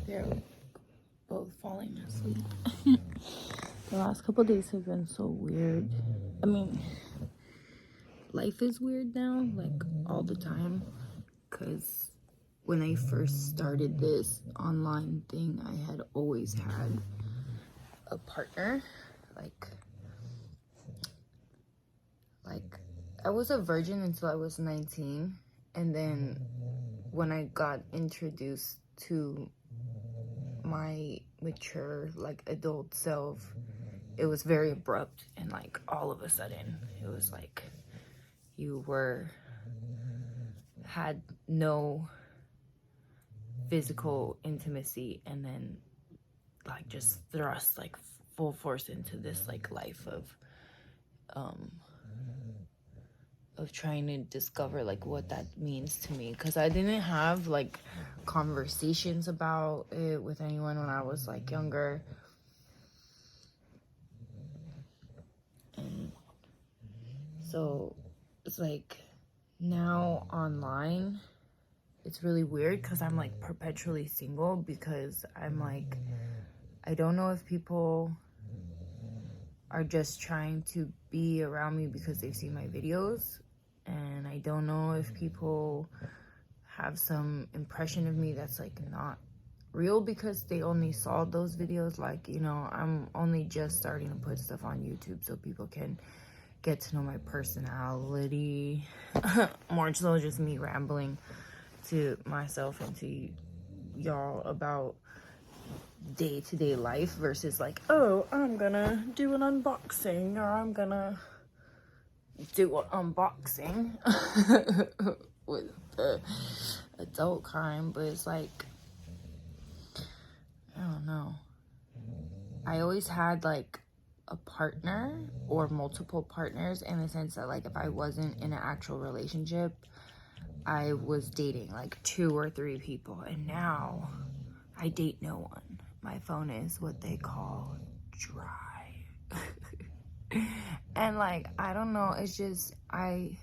They're both falling asleep. The last couple days have been so weird. I mean, life is weird now, like all the time. Because when I first started this online thing, I had always had a partner. Like I was a virgin until I was 19. And then when I got introduced to my mature, like, adult self, it was very abrupt. And, like, all of a sudden, it was like you had no physical intimacy, and then, like, just thrust, like, full force into this, like, life of trying to discover, like, what that means to me, because I didn't have, like, conversations about it with anyone when I was, like, younger. And so it's like now online it's really weird because I'm, like, perpetually single, because I'm like, I don't know if people are just trying to be around me because they see my videos, and I don't know if people have some impression of me that's, like, not real because they only saw those videos. Like, you know, I'm only just starting to put stuff on YouTube so people can get to know my personality. More so just me rambling to myself and to y'all about day-to-day life versus, like, oh, I'm gonna do an unboxing, or I'm gonna do an unboxing with the adult crime. But it's like, I don't know, I always had, like, a partner or multiple partners, in the sense that, like, if I wasn't in an actual relationship, I was dating like 2 or 3 people. And now I date no one. My phone is what they call dry. And, like, I don't know, it's just I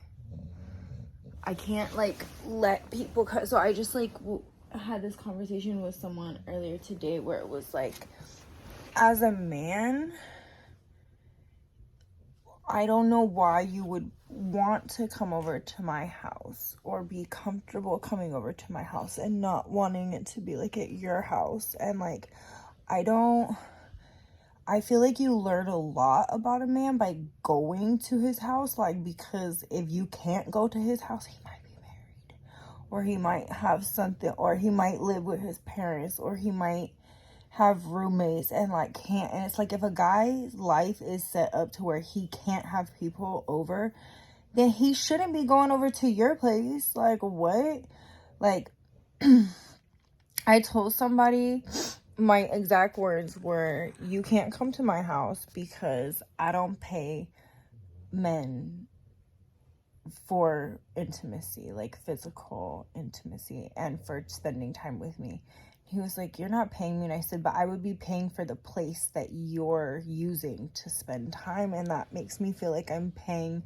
can't, like, let people cut. So I just, like, had this conversation with someone earlier today where it was like, as a man, I don't know why you would want to come over to my house or be comfortable coming over to my house and not wanting it to be, like, at your house. And, like, I feel like you learn a lot about a man by going to his house. Like, because if you can't go to his house, he might be married, or he might have something, or he might live with his parents, or he might have roommates and, like, can't. And it's like, if a guy's life is set up to where he can't have people over, then he shouldn't be going over to your place. Like, what? Like, I told somebody, my exact words were, you can't come to my house because I don't pay men for intimacy, like physical intimacy, and for spending time with me. He was like, you're not paying me. And I said, but I would be paying for the place that you're using to spend time, and that makes me feel like I'm paying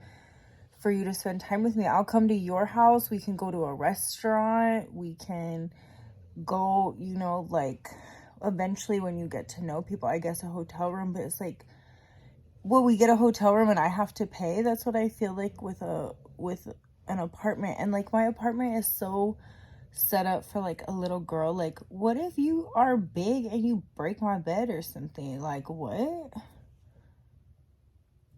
for you to spend time with me. I'll come to your house. We can go to a restaurant. We can go, you know, like, eventually when you get to know people, I guess a hotel room. But it's like, will we get a hotel room and I have to pay? That's what I feel like with an apartment. And, like, my apartment is so set up for, like, a little girl. Like, what if you are big and you break my bed or something? Like, what?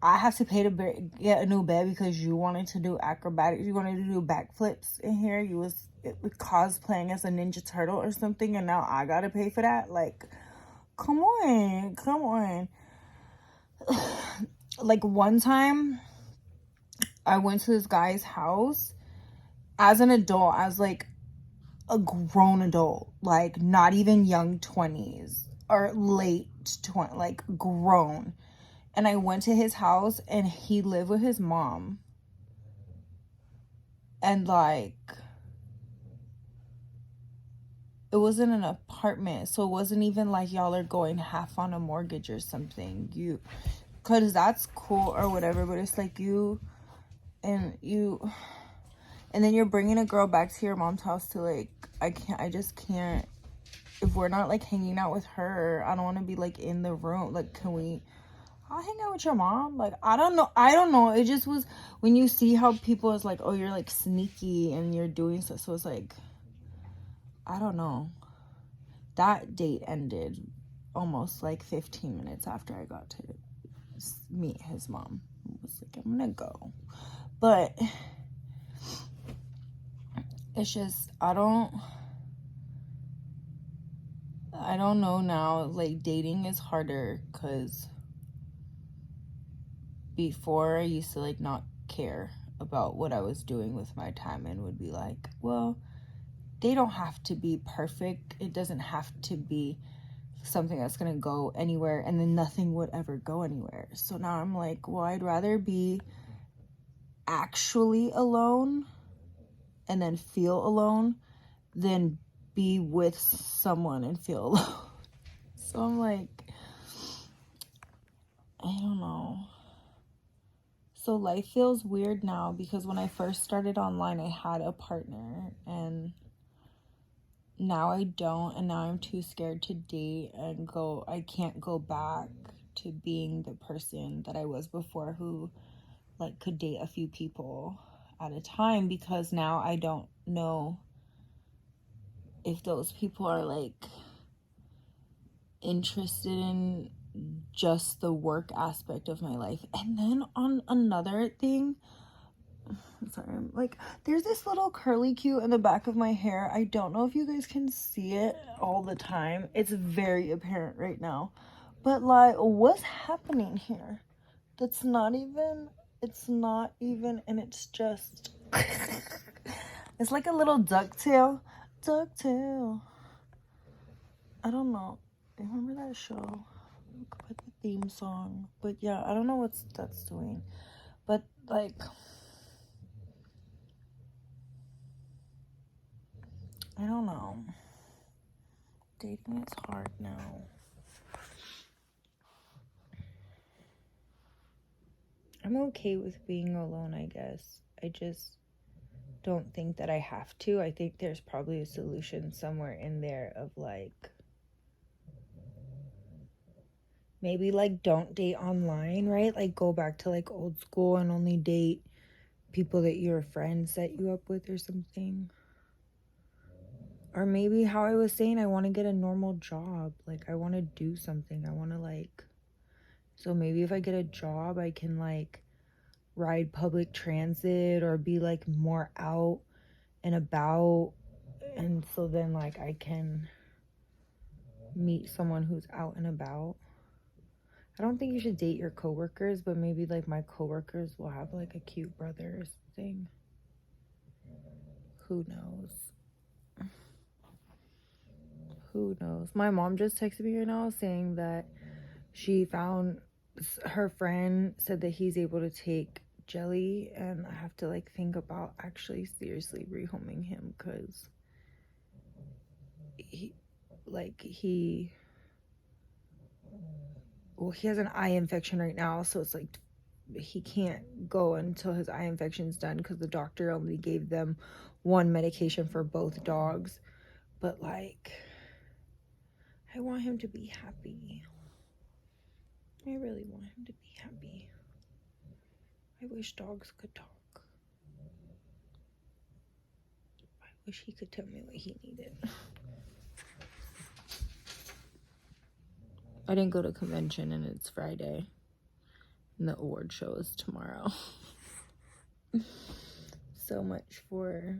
I have to pay to get a new bed because you wanted to do acrobatics, you wanted to do backflips in here, you was cosplaying as a Ninja Turtle or something, and now I gotta pay for that? Like, come on. Like, one time I went to this guy's house as an adult, as, like, a grown adult, like, not even young 20s or late 20s, like, grown. And I went to his house and he lived with his mom. And, like, it wasn't an apartment, so it wasn't even like y'all are going half on a mortgage or something. Because that's cool or whatever, but it's like and then you're bringing a girl back to your mom's house to, like, I just can't if we're not like hanging out with her, I don't want to be like in the room. Like, I'll hang out with your mom. Like, I don't know. It just was, when you see how people is like, oh, you're like sneaky and you're doing stuff. So it's like, I don't know. That date ended almost like 15 minutes after I got to meet his mom. I was like, I'm gonna go. But it's just, I don't know now. Like, dating is harder because before I used to like not care about what I was doing with my time and would be like, well, they don't have to be perfect. It doesn't have to be something that's gonna go anywhere, and then nothing would ever go anywhere. So now I'm like, well, I'd rather be actually alone and then feel alone than be with someone and feel alone. So I'm like, I don't know. So life feels weird now because when I first started online, I had a partner, and now I don't, and now I'm too scared to date and go. I can't go back to being the person that I was before, who like could date a few people at a time, because now I don't know if those people are like interested in just the work aspect of my life. And then on another thing, I'm sorry, I'm like, there's this little curly cue in the back of my hair. I don't know if you guys can see it all the time. It's very apparent right now. But like, what's happening here? That's not even, and it's just, it's like a little ducktail. I don't know. I remember that show. Put the theme song. But yeah, I don't know what that's doing. But like, I don't know. Dating is hard now. I'm okay with being alone, I guess. I just don't think that I have to. I think there's probably a solution somewhere in there of like, maybe like don't date online, right? Like go back to like old school and only date people that your friends set you up with or something. Or maybe how I was saying, I want to get a normal job. Like I want to do something. I want to like, so maybe if I get a job, I can like ride public transit or be like more out and about. And so then like I can meet someone who's out and about. I don't think you should date your coworkers, but maybe like my coworkers will have like a cute brother or something. Who knows? Who knows? My mom just texted me right now saying that she found, her friend said that he's able to take jelly, and I have to like think about actually seriously rehoming him, because he has an eye infection right now, so it's like he can't go until his eye infection's done, because the doctor only gave them one medication for both dogs. But like, I want him to be happy. I really want him to be happy. I wish dogs could talk. I wish he could tell me what he needed. I didn't go to convention, and it's Friday, and the award show is tomorrow. So much for